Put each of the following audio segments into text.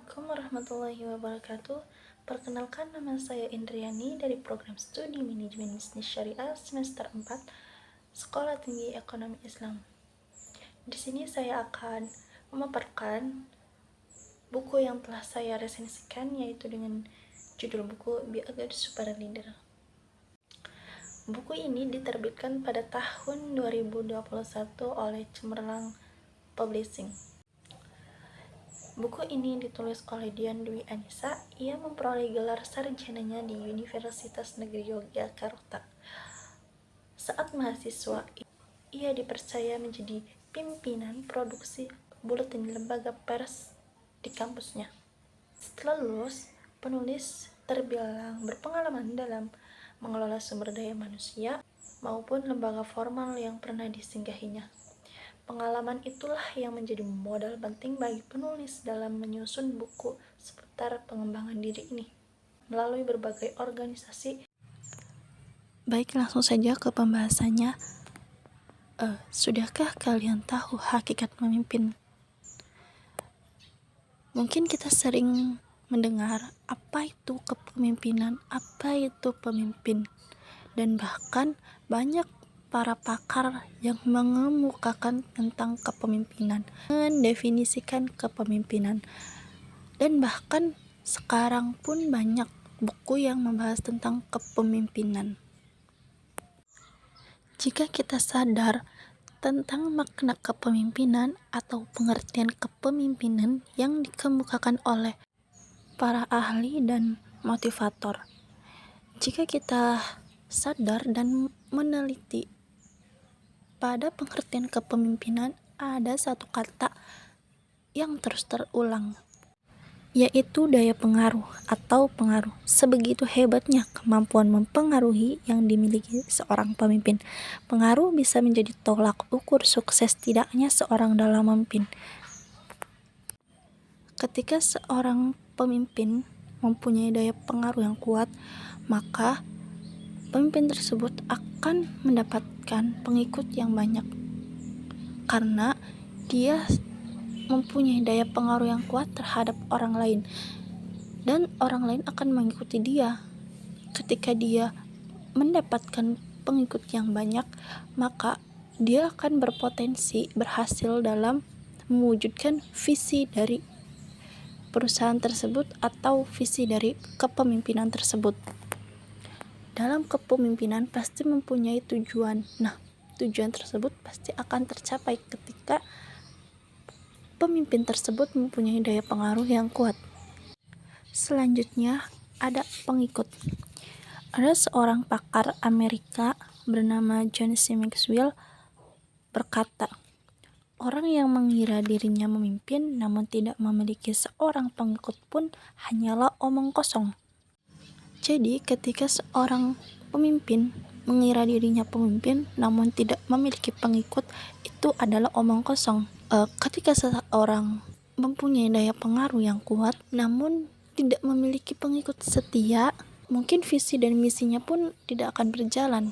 Assalamualaikum warahmatullahi wabarakatuh. Perkenalkan, nama saya Indriani dari program studi Manajemen Bisnis Syariah semester 4 Sekolah Tinggi Ekonomi Islam. Di sini saya akan memaparkan buku yang telah saya resensikan, yaitu dengan judul buku Be a Good Super Leader. Buku ini diterbitkan pada tahun 2021 oleh Cemerlang Publishing. Buku ini ditulis oleh Dian Dwi Anissa. Ia memperoleh gelar sarjananya di Universitas Negeri Yogyakarta. Saat mahasiswa, ia dipercaya menjadi pimpinan produksi buletin lembaga pers di kampusnya. Setelah lulus, penulis terbilang berpengalaman dalam mengelola sumber daya manusia maupun lembaga formal yang pernah disinggahinya. Pengalaman itulah yang menjadi modal penting bagi penulis dalam menyusun buku seputar pengembangan diri ini melalui berbagai organisasi. Baik, langsung saja ke pembahasannya. Sudahkah kalian tahu hakikat memimpin? Mungkin kita sering mendengar apa itu kepemimpinan, apa itu pemimpin, dan bahkan banyak para pakar yang mengemukakan tentang kepemimpinan, mendefinisikan kepemimpinan, dan bahkan sekarang pun banyak buku yang membahas tentang kepemimpinan. Jika kita sadar tentang makna kepemimpinan atau pengertian kepemimpinan yang dikemukakan oleh para ahli dan motivator, jika kita sadar dan meneliti pada pengertian kepemimpinan, ada satu kata yang terus terulang, yaitu daya pengaruh atau pengaruh. Sebegitu hebatnya kemampuan mempengaruhi yang dimiliki seorang pemimpin. Pengaruh bisa menjadi tolak ukur sukses tidaknya seorang dalam memimpin. Ketika seorang pemimpin mempunyai daya pengaruh yang kuat, maka pemimpin tersebut akan mendapatkan pengikut yang banyak karena dia mempunyai daya pengaruh yang kuat terhadap orang lain, dan orang lain akan mengikuti dia. Ketika dia mendapatkan pengikut yang banyak, maka dia akan berpotensi berhasil dalam mewujudkan visi dari perusahaan tersebut atau visi dari kepemimpinan tersebut. Dalam kepemimpinan pasti mempunyai tujuan. Tujuan tersebut pasti akan tercapai ketika pemimpin tersebut mempunyai daya pengaruh yang kuat. Selanjutnya ada pengikut. Ada seorang pakar Amerika bernama John C. Maxwell berkata, orang yang mengira dirinya memimpin namun tidak memiliki seorang pengikut pun hanyalah omong kosong. Jadi ketika seorang pemimpin mengira dirinya pemimpin namun tidak memiliki pengikut, itu adalah omong kosong. Ketika seseorang mempunyai daya pengaruh yang kuat namun tidak memiliki pengikut setia, mungkin visi dan misinya pun tidak akan berjalan,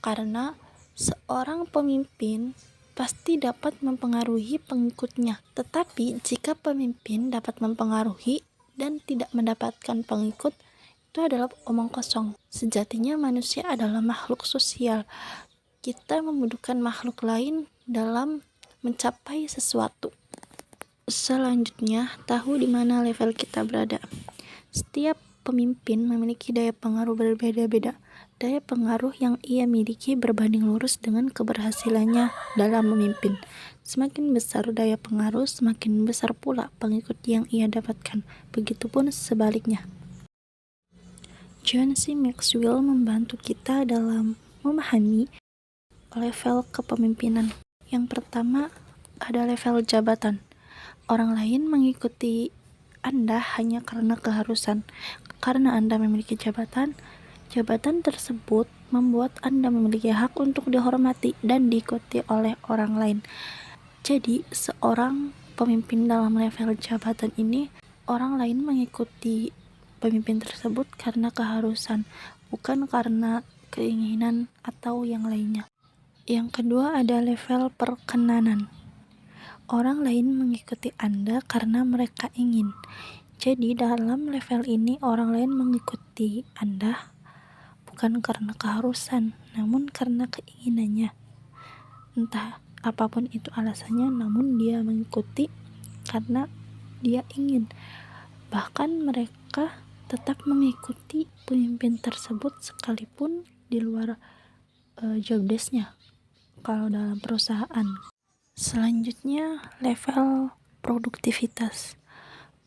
karena seorang pemimpin pasti dapat mempengaruhi pengikutnya. Tetapi jika pemimpin dapat mempengaruhi dan tidak mendapatkan pengikut, itu adalah omong kosong. Sejatinya manusia adalah makhluk sosial. Kita membutuhkan makhluk lain dalam mencapai sesuatu. Selanjutnya, tahu di mana level kita berada. Setiap pemimpin memiliki daya pengaruh berbeda-beda. Daya pengaruh yang ia miliki berbanding lurus dengan keberhasilannya dalam memimpin. Semakin besar daya pengaruh, semakin besar pula pengikut yang ia dapatkan. Begitupun sebaliknya. John C. Maxwell membantu kita dalam memahami level kepemimpinan. Yang pertama ada level jabatan. Orang lain mengikuti Anda hanya karena keharusan. Karena Anda memiliki jabatan tersebut membuat Anda memiliki hak untuk dihormati dan diikuti oleh orang lain. Jadi, seorang pemimpin dalam level jabatan ini, orang lain mengikuti pemimpin tersebut karena keharusan, bukan karena keinginan atau yang lainnya. Yang kedua ada level perkenanan. Orang lain mengikuti Anda karena mereka ingin. Jadi dalam level ini orang lain mengikuti Anda bukan karena keharusan, namun karena keinginannya. Entah apapun itu alasannya, namun dia mengikuti karena dia ingin. Bahkan mereka tetap mengikuti pemimpin tersebut sekalipun di luar job desk-nya kalau dalam perusahaan. Selanjutnya, level produktivitas.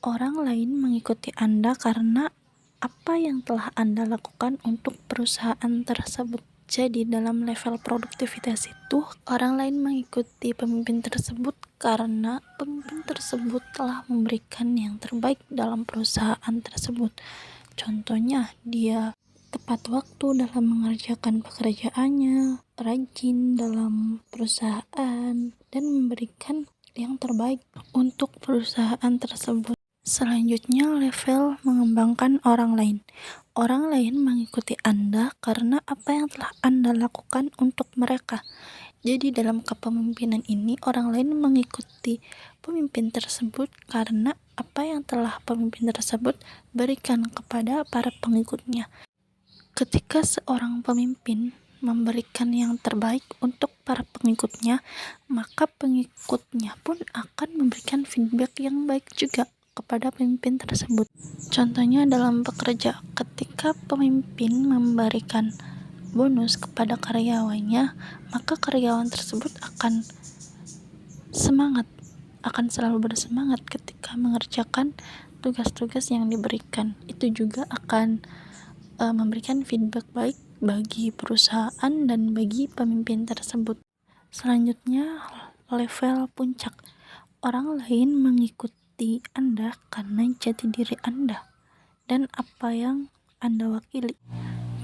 Orang lain mengikuti Anda karena apa yang telah Anda lakukan untuk perusahaan tersebut. Jadi dalam level produktivitas itu, orang lain mengikuti pemimpin tersebut karena pemimpin tersebut telah memberikan yang terbaik dalam perusahaan tersebut. Contohnya, dia tepat waktu dalam mengerjakan pekerjaannya, rajin dalam perusahaan, dan memberikan yang terbaik untuk perusahaan tersebut. Selanjutnya, level mengembangkan orang lain. Orang lain mengikuti Anda karena apa yang telah Anda lakukan untuk mereka. Jadi dalam kepemimpinan ini, orang lain mengikuti pemimpin tersebut karena apa yang telah pemimpin tersebut berikan kepada para pengikutnya. Ketika seorang pemimpin memberikan yang terbaik untuk para pengikutnya, maka pengikutnya pun akan memberikan feedback yang baik juga kepada pemimpin tersebut. Contohnya dalam bekerja, ketika pemimpin memberikan bonus kepada karyawannya, maka karyawan tersebut akan selalu bersemangat ketika mengerjakan tugas-tugas yang diberikan. Itu juga akan memberikan feedback baik bagi perusahaan dan bagi pemimpin tersebut. Selanjutnya, level puncak. Orang lain mengikuti Anda karena jati diri Anda dan apa yang Anda wakili.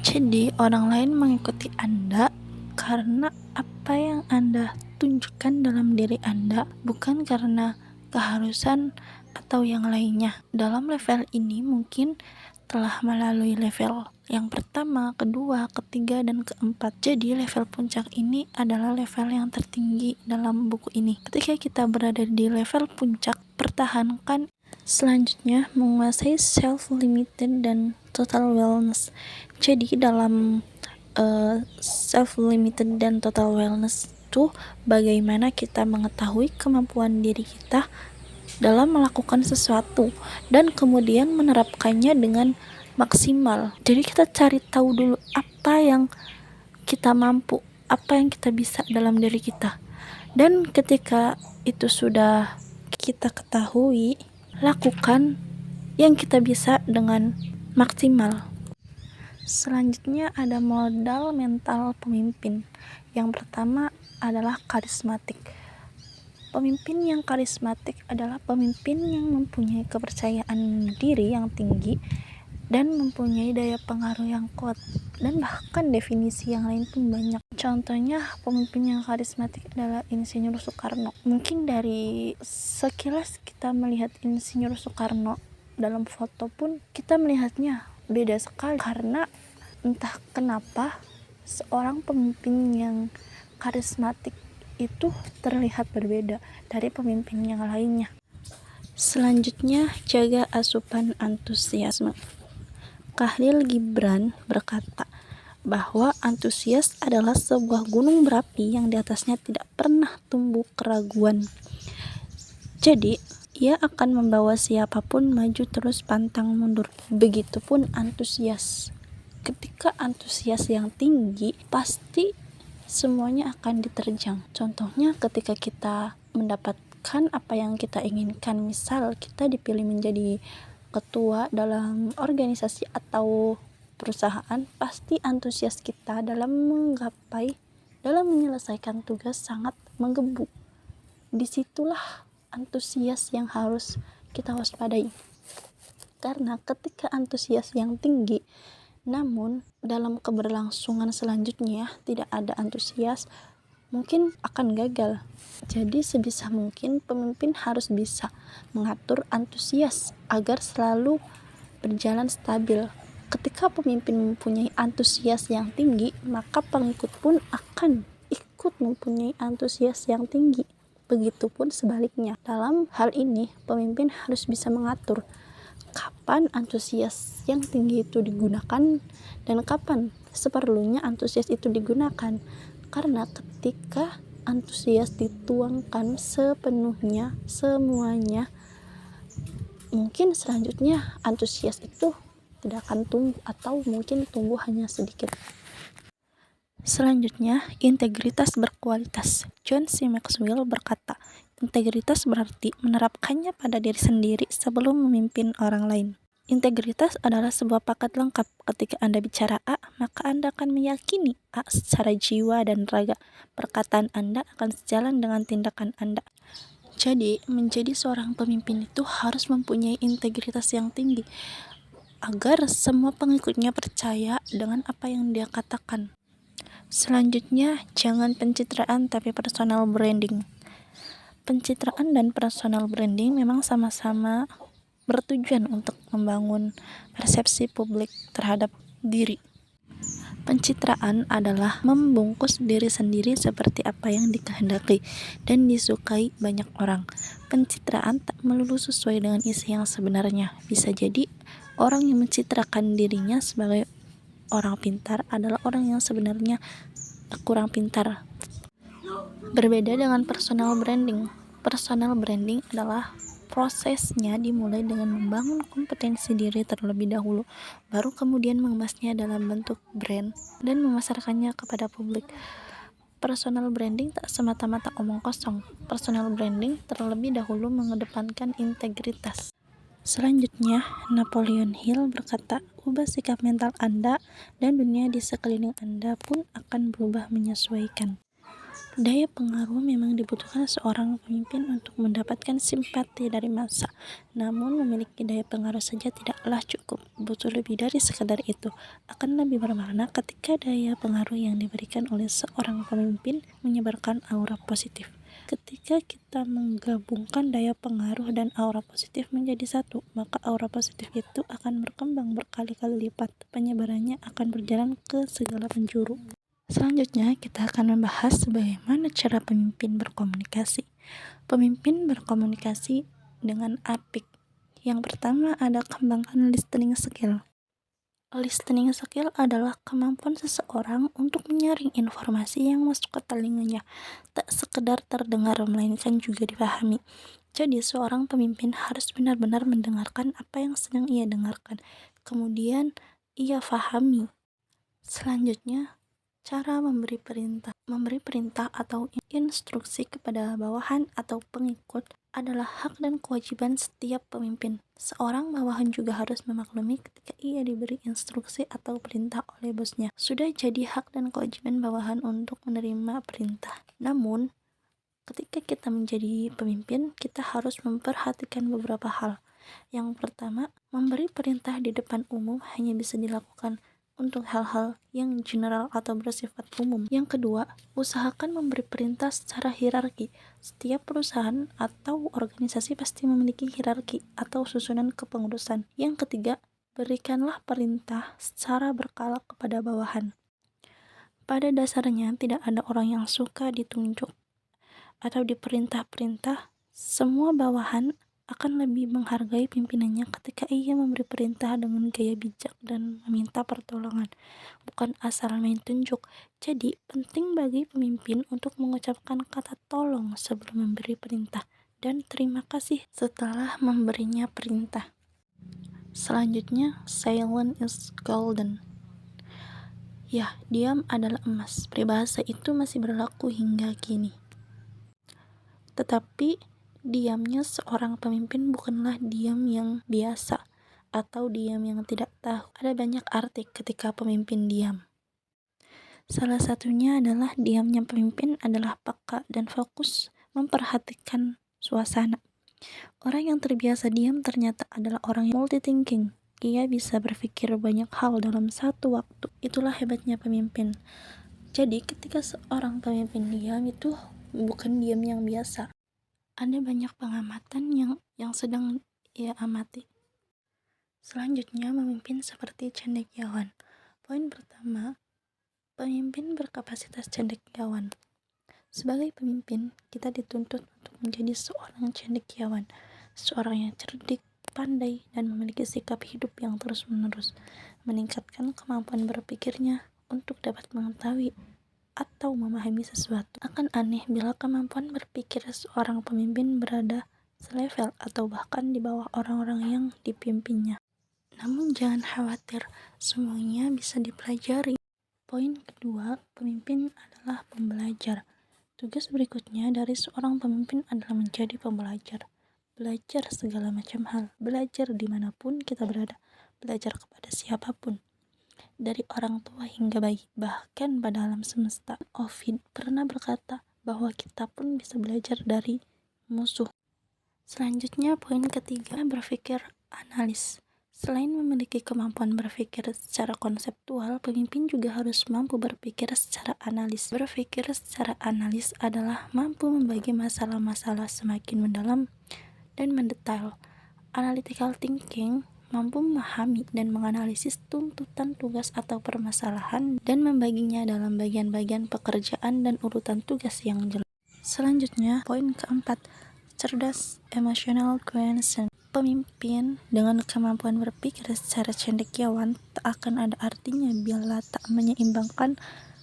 Jadi, orang lain mengikuti Anda karena apa yang Anda tunjukkan dalam diri Anda, bukan karena keharusan atau yang lainnya. Dalam level ini mungkin telah melalui level yang pertama, kedua, ketiga, dan keempat. Jadi level puncak ini adalah level yang tertinggi dalam buku ini. Ketika kita berada di level puncak, pertahankan. Selanjutnya, menguasai self-limited dan total wellness. Jadi dalam self-limited dan total wellness itu bagaimana kita mengetahui kemampuan diri kita dalam melakukan sesuatu dan kemudian menerapkannya dengan maksimal. Jadi kita cari tahu dulu apa yang kita mampu, apa yang kita bisa dalam diri kita. Dan ketika itu sudah kita ketahui, lakukan yang kita bisa dengan maksimal. Selanjutnya ada modal mental pemimpin. Yang pertama adalah karismatik. Pemimpin yang karismatik adalah pemimpin yang mempunyai kepercayaan diri yang tinggi dan mempunyai daya pengaruh yang kuat, dan bahkan definisi yang lain pun banyak. Contohnya pemimpin yang karismatik adalah Insinyur Soekarno. Mungkin dari sekilas kita melihat Insinyur Soekarno dalam foto pun kita melihatnya beda sekali, karena entah kenapa seorang pemimpin yang karismatik itu terlihat berbeda dari pemimpin yang lainnya. Selanjutnya, jaga asupan antusiasme. Khalil Gibran berkata bahwa antusias adalah sebuah gunung berapi yang di atasnya tidak pernah tumbuh keraguan. Jadi, ia akan membawa siapapun maju terus pantang mundur. Begitupun antusias. Ketika antusias yang tinggi, pasti semuanya akan diterjang. Contohnya ketika kita mendapatkan apa yang kita inginkan, misal kita dipilih menjadi ketua dalam organisasi atau perusahaan, pasti antusias kita dalam menyelesaikan tugas sangat menggebu. Disitulah antusias yang harus kita waspadai, karena ketika antusias yang tinggi namun dalam keberlangsungan selanjutnya tidak ada antusias, mungkin akan gagal. Jadi sebisa mungkin pemimpin harus bisa mengatur antusias agar selalu berjalan stabil. Ketika pemimpin mempunyai antusias yang tinggi, maka pengikut pun akan ikut mempunyai antusias yang tinggi. Begitupun sebaliknya. Dalam hal ini, pemimpin harus bisa mengatur kapan antusias yang tinggi itu digunakan dan kapan seperlunya antusias itu digunakan. Karena ketika antusias dituangkan sepenuhnya, semuanya, mungkin selanjutnya antusias itu tidak akan tumbuh atau mungkin tumbuh hanya sedikit. Selanjutnya, integritas berkualitas. John C. Maxwell berkata, integritas berarti menerapkannya pada diri sendiri sebelum memimpin orang lain. Integritas adalah sebuah paket lengkap. Ketika Anda bicara A, maka Anda akan meyakini A secara jiwa dan raga. Perkataan Anda akan sejalan dengan tindakan Anda. Jadi, menjadi seorang pemimpin itu harus mempunyai integritas yang tinggi agar semua pengikutnya percaya dengan apa yang dia katakan. Selanjutnya, jangan pencitraan tapi personal branding. Pencitraan dan personal branding memang sama-sama bertujuan untuk membangun persepsi publik terhadap diri. Pencitraan adalah membungkus diri sendiri seperti apa yang dikehendaki dan disukai banyak orang. Pencitraan tak melulu sesuai dengan isi yang sebenarnya. Bisa jadi orang yang mencitrakan dirinya sebagai orang pintar adalah orang yang sebenarnya kurang pintar. Berbeda dengan personal branding. Personal branding adalah prosesnya dimulai dengan membangun kompetensi diri terlebih dahulu, baru kemudian mengemasnya dalam bentuk brand dan memasarkannya kepada publik. Personal branding tak semata-mata omong kosong. Personal branding terlebih dahulu mengedepankan integritas. Selanjutnya, Napoleon Hill berkata, ubah sikap mental Anda dan dunia di sekeliling Anda pun akan berubah menyesuaikan. Daya pengaruh memang dibutuhkan seorang pemimpin untuk mendapatkan simpati dari massa. Namun, memiliki daya pengaruh saja tidaklah cukup. Butuh lebih dari sekadar itu. Akan lebih bermakna ketika daya pengaruh yang diberikan oleh seorang pemimpin menyebarkan aura positif. Ketika kita menggabungkan daya pengaruh dan aura positif menjadi satu, maka aura positif itu akan berkembang berkali-kali lipat. Penyebarannya akan berjalan ke segala penjuru. Selanjutnya, kita akan membahas bagaimana cara pemimpin berkomunikasi. Pemimpin berkomunikasi dengan apik. Yang pertama ada kembangkan listening skill. Listening skill adalah kemampuan seseorang untuk menyaring informasi yang masuk ke telinganya, tak sekedar terdengar melainkan juga dipahami. Jadi seorang pemimpin harus benar-benar mendengarkan apa yang sedang ia dengarkan, kemudian ia pahami. Selanjutnya, cara memberi perintah. Memberi perintah atau instruksi kepada bawahan atau pengikut adalah hak dan kewajiban setiap pemimpin. Seorang bawahan juga harus memaklumi ketika ia diberi instruksi atau perintah oleh bosnya. Sudah jadi hak dan kewajiban bawahan untuk menerima perintah. Namun, ketika kita menjadi pemimpin, kita harus memperhatikan beberapa hal. Yang pertama, memberi perintah di depan umum hanya bisa dilakukan untuk hal-hal yang general atau bersifat umum. Yang kedua, usahakan memberi perintah secara hierarki. Setiap perusahaan atau organisasi pasti memiliki hierarki atau susunan kepengurusan. Yang ketiga, berikanlah perintah secara berkala kepada bawahan. Pada dasarnya, tidak ada orang yang suka ditunjuk atau diperintah-perintah. Semua bawahan akan lebih menghargai pimpinannya ketika ia memberi perintah dengan gaya bijak dan meminta pertolongan, bukan asal main tunjuk. Jadi, penting bagi pemimpin untuk mengucapkan kata tolong sebelum memberi perintah dan terima kasih setelah memberinya perintah. Selanjutnya, silence is golden. Ya, diam adalah emas. Peribahasa itu masih berlaku hingga kini. Tetapi diamnya seorang pemimpin bukanlah diam yang biasa atau diam yang tidak tahu. Ada banyak arti ketika pemimpin diam. Salah satunya adalah diamnya pemimpin adalah peka dan fokus memperhatikan suasana. Orang yang terbiasa diam ternyata adalah orang yang multitasking. Ia bisa berpikir banyak hal dalam satu waktu. Itulah hebatnya pemimpin. Jadi ketika seorang pemimpin diam itu bukan diam yang biasa. Ada banyak pengamatan yang sedang ia amati. Selanjutnya, memimpin seperti cendekiawan. Poin pertama, pemimpin berkapasitas cendekiawan. Sebagai pemimpin, kita dituntut untuk menjadi seorang cendekiawan, seorang yang cerdik, pandai, dan memiliki sikap hidup yang terus-menerus, meningkatkan kemampuan berpikirnya untuk dapat mengetahui atau memahami sesuatu. Akan aneh bila kemampuan berpikir seorang pemimpin berada selevel atau bahkan di bawah orang-orang yang dipimpinnya. Namun jangan khawatir, semuanya bisa dipelajari. Poin kedua, pemimpin adalah pembelajar. Tugas berikutnya dari seorang pemimpin adalah menjadi pembelajar. Belajar segala macam hal, belajar dimanapun kita berada, belajar kepada siapapun. Dari orang tua hingga bayi, bahkan pada alam semesta. Ovid pernah berkata bahwa kita pun bisa belajar dari musuh. Selanjutnya, poin ketiga, berpikir analis. Selain memiliki kemampuan berpikir secara konseptual, pemimpin juga harus mampu berpikir secara analis. Berpikir secara analis adalah mampu membagi masalah-masalah semakin mendalam dan mendetail. Analytical thinking mampu memahami dan menganalisis tuntutan tugas atau permasalahan dan membaginya dalam bagian-bagian pekerjaan dan urutan tugas yang jelas. Selanjutnya, poin keempat, cerdas emotional quotient. Pemimpin dengan kemampuan berpikir secara cendekiawan tak akan ada artinya bila tak menyeimbangkan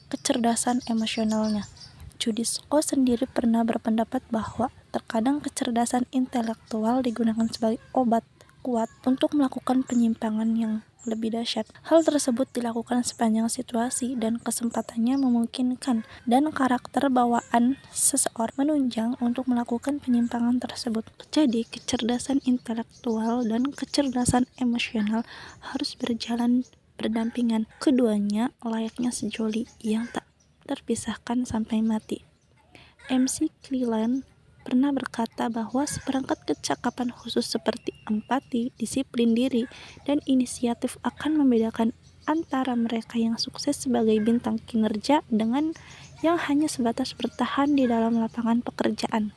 kecerdasan emosionalnya. Judisco sendiri pernah berpendapat bahwa terkadang kecerdasan intelektual digunakan sebagai obat kuat untuk melakukan penyimpangan yang lebih dahsyat. Hal tersebut dilakukan sepanjang situasi dan kesempatannya memungkinkan, dan karakter bawaan seseorang menunjang untuk melakukan penyimpangan tersebut. Jadi, kecerdasan intelektual dan kecerdasan emosional harus berjalan berdampingan. Keduanya layaknya sejoli yang tak terpisahkan sampai mati. MC Cleland pernah berkata bahwa seperangkat kecakapan khusus seperti empati, disiplin diri, dan inisiatif akan membedakan antara mereka yang sukses sebagai bintang kinerja dengan yang hanya sebatas bertahan di dalam lapangan pekerjaan.